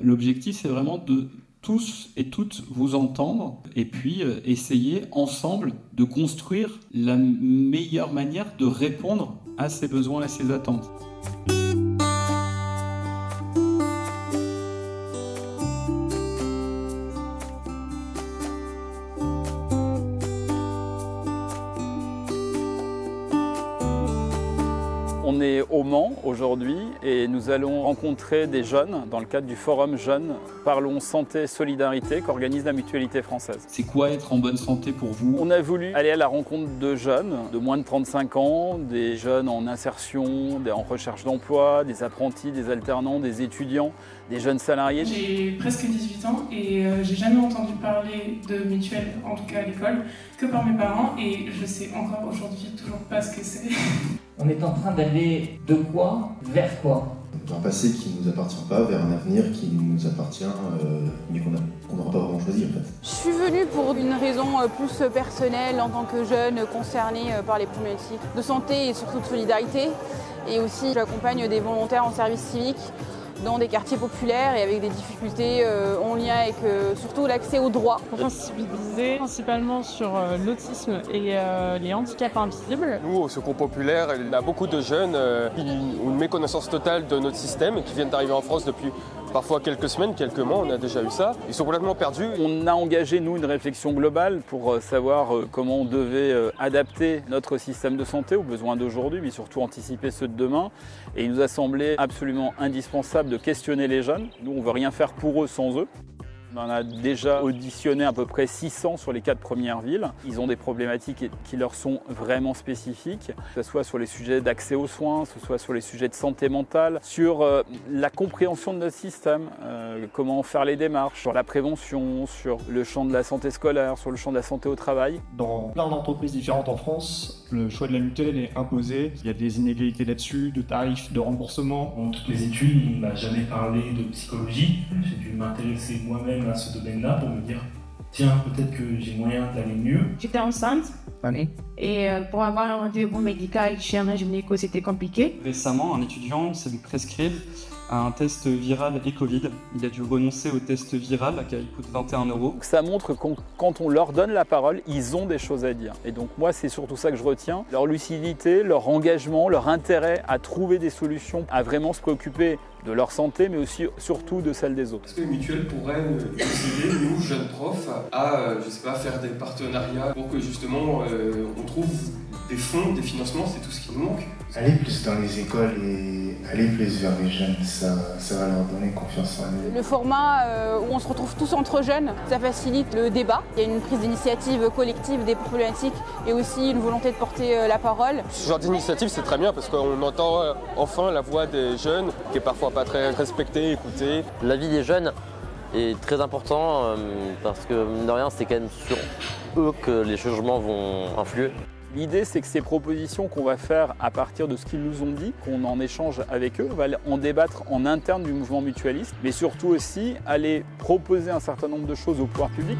L'objectif, c'est vraiment de tous et toutes vous entendre et puis essayer ensemble de construire la meilleure manière de répondre à ces besoins, à ces attentes. On est au Mans aujourd'hui et nous allons rencontrer des jeunes dans le cadre du forum Jeunes Parlons Santé Solidarité qu'organise la Mutualité française. C'est quoi être en bonne santé pour vous ? On a voulu aller à la rencontre de jeunes de moins de 35 ans, des jeunes en insertion, en recherche d'emploi, des apprentis, des alternants, des étudiants, des jeunes salariés. J'ai presque 18 ans et j'ai jamais entendu parler de mutuelle, en tout cas à l'école, que par mes parents et je sais encore aujourd'hui toujours pas ce que c'est. On est en train d'aller de quoi vers quoi ? D'un passé qui ne nous appartient pas vers un avenir qui nous appartient, mais qu'on n'aura pas vraiment choisi en fait. Je suis venue pour une raison plus personnelle en tant que jeune concernée par les problématiques de santé et surtout de solidarité. Et aussi j'accompagne des volontaires en service civique dans des quartiers populaires et avec des difficultés en lien avec surtout l'accès aux droits. Pour sensibiliser principalement sur l'autisme et les handicaps invisibles. Nous, au Secours Populaire, il y a beaucoup de jeunes qui ont une méconnaissance totale de notre système et qui viennent d'arriver en France depuis parfois quelques semaines, quelques mois, on a déjà eu ça. Ils sont complètement perdus. On a engagé, nous, une réflexion globale pour savoir comment on devait adapter notre système de santé aux besoins d'aujourd'hui, mais surtout anticiper ceux de demain. Et il nous a semblé absolument indispensable de questionner les jeunes. Nous, on ne veut rien faire pour eux sans eux. On en a déjà auditionné à peu près 600 sur les 4 premières villes. Ils ont des problématiques qui leur sont vraiment spécifiques, que ce soit sur les sujets d'accès aux soins, que ce soit sur les sujets de santé mentale, sur la compréhension de notre système, comment faire les démarches, sur la prévention, sur le champ de la santé scolaire, sur le champ de la santé au travail. Dans plein d'entreprises différentes en France, le choix de la mutuelle est imposé. Il y a des inégalités là-dessus, de tarifs, de remboursement. Dans toutes mes études, on ne m'a jamais parlé de psychologie. J'ai dû m'intéresser moi-même à ce domaine-là pour me dire tiens, peut-être que j'ai moyen d'aller mieux. J'étais enceinte et pour avoir un rendez-vous médical chez un gynéco, c'était compliqué. Récemment, un étudiant s'est vu prescrire un test viral et Covid. Il a dû renoncer au test viral qui coûte 21 €. Ça montre que quand on leur donne la parole, ils ont des choses à dire. Et donc moi, c'est surtout ça que je retiens. Leur lucidité, leur engagement, leur intérêt à trouver des solutions, à vraiment se préoccuper de leur santé, mais aussi surtout de celle des autres. Est-ce que les mutuelles pourraient nous aider, nous, jeunes profs, à faire des partenariats pour que justement on trouve des fonds, des financements, c'est tout ce qui nous manque. Aller plus dans les écoles et aller plus vers les jeunes, ça va leur donner confiance en eux. Le format où on se retrouve tous entre jeunes, ça facilite le débat. Il y a une prise d'initiative collective des problématiques et aussi une volonté de porter la parole. Ce genre d'initiative, c'est très bien parce qu'on entend enfin la voix des jeunes qui est parfois pas très respectée, écoutée. L'avis des jeunes est très important parce que, mine de rien, c'est quand même sur eux que les changements vont influer. L'idée, c'est que ces propositions qu'on va faire à partir de ce qu'ils nous ont dit, qu'on en échange avec eux, on va en débattre en interne du mouvement mutualiste, mais surtout aussi aller proposer un certain nombre de choses au pouvoir public.